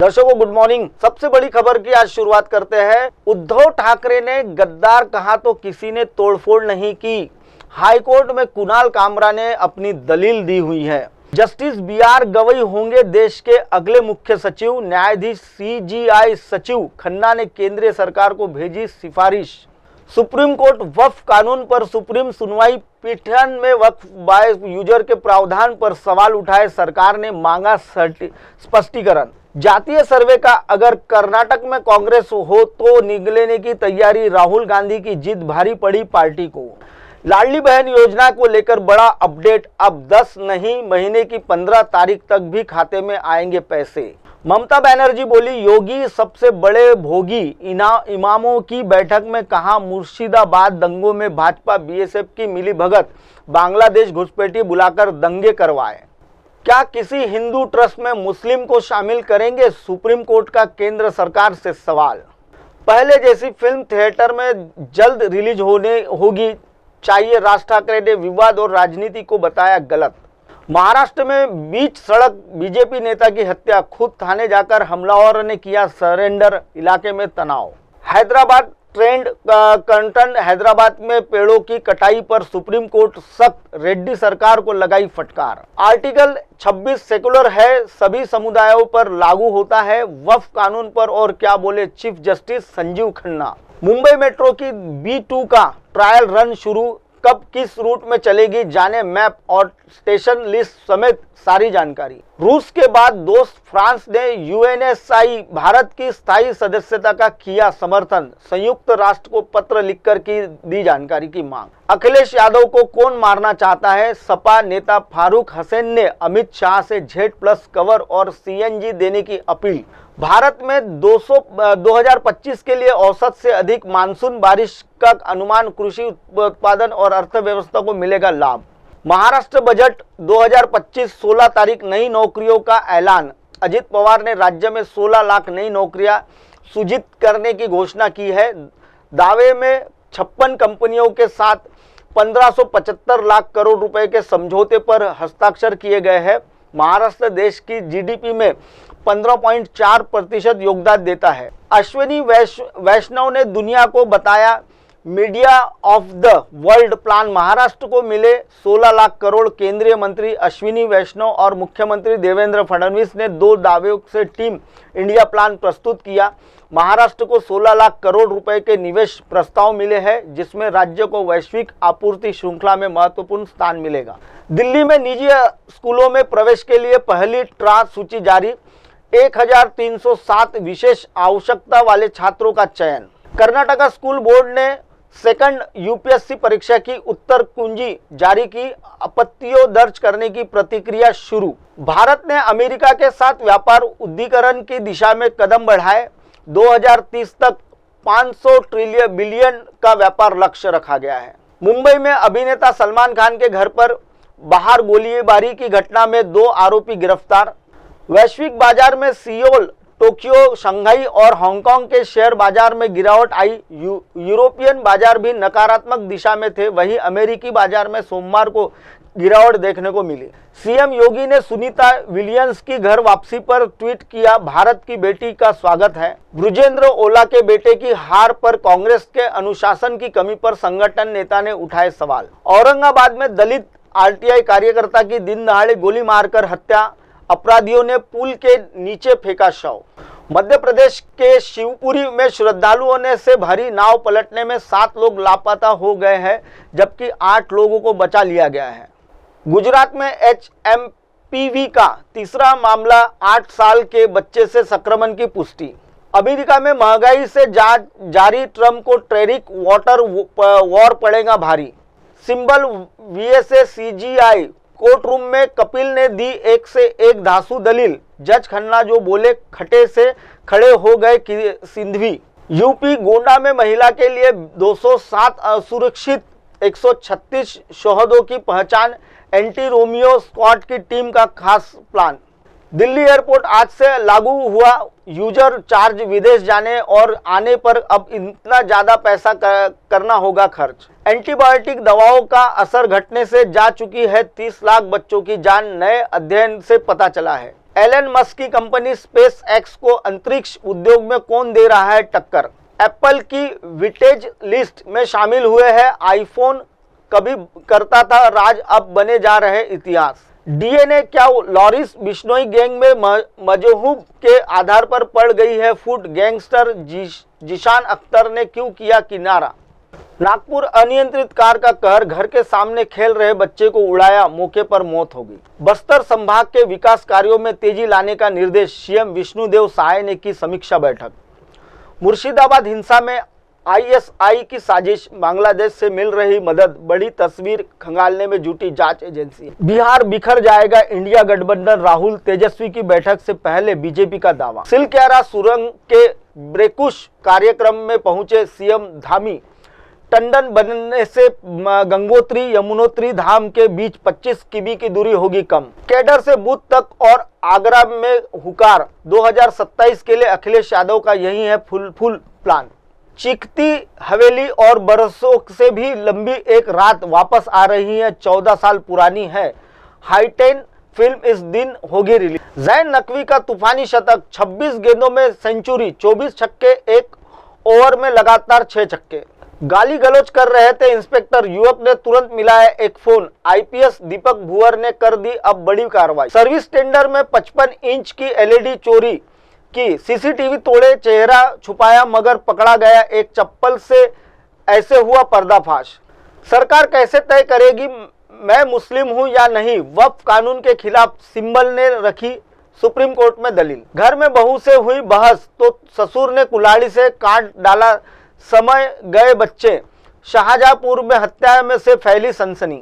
दर्शकों good morning. सबसे बड़ी खबर की आज शुरुआत करते हैं। उद्धव ठाकरे ने गद्दार कहा तो किसी ने तोड़फोड़ नहीं की। हाईकोर्ट में कुणाल कामरा ने अपनी दलील दी हुई है। जस्टिस BR गवई होंगे देश के अगले मुख्य सचिव। न्यायाधीश CGI सचिव खन्ना ने केंद्रीय सरकार को भेजी सिफारिश। सुप्रीम कोर्ट वक्फ कानून पर सुप्रीम सुनवाई। पीठन में वक्फ बाय यूजर के प्रावधान पर सवाल उठाए। सरकार ने मांगा स्पष्टीकरण। जातीय सर्वे का अगर कर्नाटक में कांग्रेस हो तो निगलने की तैयारी। राहुल गांधी की जिद भारी पड़ी पार्टी को। लाडली बहन योजना को लेकर बड़ा अपडेट। अब 10 नहीं महीने की 15 तारीख तक भी खाते में आएंगे पैसे। ममता बनर्जी बोली योगी सबसे बड़े भोगी। इमामों की बैठक में कहा मुर्शिदाबाद दंगों में भाजपा BSF की मिली भगत। बांग्लादेश घुसपैठी बुलाकर दंगे करवाए। क्या किसी हिंदू ट्रस्ट में मुस्लिम को शामिल करेंगे? सुप्रीम कोर्ट का केंद्र सरकार से सवाल। पहले जैसी फिल्म थिएटर में जल्द रिलीज होगी चाहिए। राज ठाकरे ने विवाद और राजनीति को बताया गलत। महाराष्ट्र में बीच सड़क बीजेपी नेता की हत्या। खुद थाने जाकर हमलावरों ने किया सरेंडर। इलाके में तनाव। हैदराबाद ट्रेंड कंटन। हैदराबाद में पेड़ों की कटाई पर सुप्रीम कोर्ट सख्त। रेड्डी सरकार को लगाई फटकार। आर्टिकल 26 सेकुलर है, सभी समुदायों पर लागू होता है। वक्फ कानून पर और क्या बोले chief justice Sanjeev Khanna. Mumbai metro की B2 का ट्रायल रन शुरू। कब किस रूट में चलेगी जाने मैप और स्टेशन लिस्ट समेत सारी जानकारी। रूस के बाद दोस्त फ्रांस ने UNSI भारत की स्थायी सदस्यता का किया समर्थन। संयुक्त राष्ट्र को पत्र लिखकर की दी जानकारी की मांग। अखिलेश यादव को कौन मारना चाहता है? सपा नेता फारूक हसैन ने अमित शाह से Z+ कवर और CNG देने की अपील। भारत में 2025 के लिए औसत से अधिक मानसून बारिश का अनुमान। कृषि उत्पादन और अर्थव्यवस्था को मिलेगा लाभ। महाराष्ट्र बजट 2025 16 तारीख नई नौकरियों का ऐलान। अजित पवार ने राज्य में 16 लाख नई नौकरियां सृजित करने की घोषणा की है। दावे में 56 कंपनियों के साथ 1575 लाख करोड़ रुपए के समझौते पर हस्ताक्षर किए गए हैं। महाराष्ट्र देश की GDP में 15.4% योगदान देता है। अश्विनी वैष्णव ने दुनिया को बताया media of the world plan. Maharashtra को मिले 16 लाख करोड़। केंद्रीय मंत्री अश्विनी वैष्णव और मुख्यमंत्री देवेंद्र फडणवीस ने 2 दावों से टीम इंडिया प्लान प्रस्तुत किया। महाराष्ट्र को 16 लाख करोड़ रुपए के निवेश प्रस्ताव मिले हैं, जिसमें राज्य को वैश्विक आपूर्ति श्रृंखला में महत्वपूर्ण स्थान मिलेगा। दिल्ली में निजी स्कूलों में प्रवेश के लिए पहली ट्रा सूची जारी। 1307 विशेष आवश्यकता वाले छात्रों का चयन। कर्नाटका स्कूल बोर्ड ने सेकंड UPSC परीक्षा की उत्तर कुंजी जारी की। आपत्तियों दर्ज करने की प्रक्रिया शुरू। भारत ने अमेरिका के साथ व्यापार उद्दीकरण की दिशा में कदम बढ़ाए। 2030 तक 500 बिलियन का व्यापार लक्ष्य रखा गया है। मुंबई में अभिनेता सलमान खान के घर पर बाहर गोलीबारी की घटना में 2 आरोपी गिरफ्तार। वैश्विक बाजार में सियोल, टोक्यो, शंघाई और हांगकांग के शेयर बाजार में गिरावट आई। यूरोपियन बाजार भी नकारात्मक दिशा में थे। वहीं अमेरिकी बाजार में सोमवार को गिरावट देखने को मिली। CM योगी ने सुनीता विलियम्स की घर वापसी पर ट्वीट किया भारत की बेटी का स्वागत है। बृजेंद्र ओला के बेटे की हार पर कांग्रेस के अनुशासन की कमी पर संगठन नेता ने उठाए सवाल। औरंगाबाद में दलित RTI कार्यकर्ता की दिन दहाड़े गोली मारकर हत्या। अपराधियों ने पुल के नीचे फेंका शव। मध्य प्रदेश के शिवपुरी में श्रद्धालुओं ने से भरी नाव पलटने में 7 लोग लापता हो गए हैं, जबकि 8 लोगों को बचा लिया गया है। गुजरात में HMPV का तीसरा मामला। 8 साल के बच्चे से संक्रमण की पुष्टि। अमेरिका में महंगाई से जारी ट्रंप को टैरिफ वाटर वॉर पड़ेगा भारी। Symbol VSA CGI court room में कपिल ने दी एक से एक धांसू दलील। जज खन्ना जो बोले खटे से खड़े हो गए सिंधवी। यूपी गोंडा में महिला के लिए 207 असुरक्षित 136 शहीदों की पहचान। एंटी रोमियो स्क्वाड की टीम का खास प्लान। दिल्ली एयरपोर्ट आज से लागू हुआ यूजर चार्ज। विदेश जाने और आने पर अब इतना ज़्यादा पैसा करना होगा खर्च। एंटीबायोटिक दवाओं का असर घटने से जा चुकी है 30 लाख बच्चों की जान। नए अध्ययन से पता चला है। एलन मस्क की कंपनी स्पेस एक्स को अंतरिक्ष उद्योग में कौन दे रहा है टक्कर? एप्पल की विटेज लिस्ट में शामिल हुए हैं आईफोन कभी करता था राज, अब बने जा रहे इतिहास। डीएनए क्या लॉरिस बिश्नोई गैंग में मजहूब के आधार पर पड़ गई है फूट? गैंगस्टर जिशान अख्तर ने क्यों किया किनारा? नागपुर अनियंत्रित कार का कहर, घर के सामने खेल रहे बच्चे को उड़ाया, मौके पर मौत हो गई। बस्तर संभाग के विकास कार्यों में तेजी लाने का निर्देश, सीएम विष्णुदेव साय ने की समीक्षा बैठक। मुर्शिदाबाद हिंसा में आईएसआई की साजिश, बांग्लादेश से मिल रही मदद, बड़ी तस्वीर खंगालने में जुटी जांच एजेंसी। बिहार बिखर जाएगा इंडिया गठबंधन, राहुल तेजस्वी की बैठक से पहले बीजेपी का दावा। सिलक्यारा सुरंग के ब्रेकुश कार्यक्रम में पहुंचे सीएम धामी। टंडन बनने से गंगोत्री यमुनोत्री धाम के बीच 25 किमी की दूरी होगी कम। कैडर से बूथ तक और आगरा में हुकार, 2027 के लिए अखिलेश यादव का यही है फुल प्लान। चीखती हवेली और बरसों से भी लंबी एक रात वापस आ रही है, 14 साल पुरानी है। हाईटेन फिल्म इस दिन होगी रिलीज। जैन नकवी का तूफानी शतक, 26 गेंदों में सेंचुरी, 24 छक्के, एक ओवर में लगातार 6 छक्के। गाली गलौज कर रहे थे इंस्पेक्टर, युवक ने तुरंत मिलाया एक फोन। आईपीएस दीपक भुवर ने कर दी अब बड़ी कार्रवाई। सर्विस टेंडर में 55 इंच की एलईडी चोरी की, सीसीटीवी तोड़े, चेहरा छुपाया मगर पकड़ा गया। एक चप्पल से ऐसे हुआ पर्दाफाश। सरकार कैसे तय करेगी मैं मुस्लिम हूं या नहीं? वक्फ कानून के खिलाफ सिंबल ने रखी सुप्रीम कोर्ट में दलील। घर में बहू से हुई बहस तो ससुर ने कुल्हाड़ी से काट डाला, समय गए बच्चे। शाहजहांपुर में हत्या में से फैली सनसनी।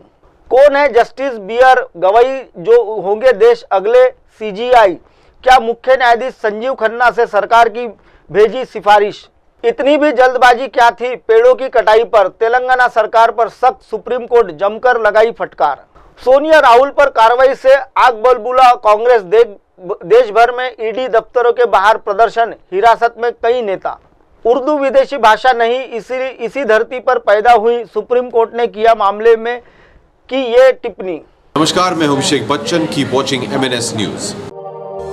कौन है जस्टिस बियर गवई जो होंगे देश अगले सीजीआई? क्या मुख्य न्यायाधीश संजीव खन्ना से सरकार की भेजी सिफारिश? इतनी भी जल्दबाजी क्या थी पेड़ों की कटाई पर? तेलंगाना सरकार पर सख्त, सुप्रीम कोर्ट जमकर लगाई फटकार। सोनिया राहुल पर कार्रवाई से आग बलबूला कांग्रेस, देश भर में ईडी दफ्तरों के बाहर प्रदर्शन, हिरासत में कई नेता। उर्दू विदेशी भाषा नहीं, इसी धरती पर पैदा हुई, सुप्रीम कोर्ट ने किया मामले में की ये टिप्पणी। नमस्कार, मैं Abhishek Bachchan, keep watching MNS news.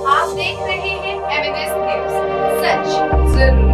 आप देख रहे हैं MNS न्यूज, सच जरूर।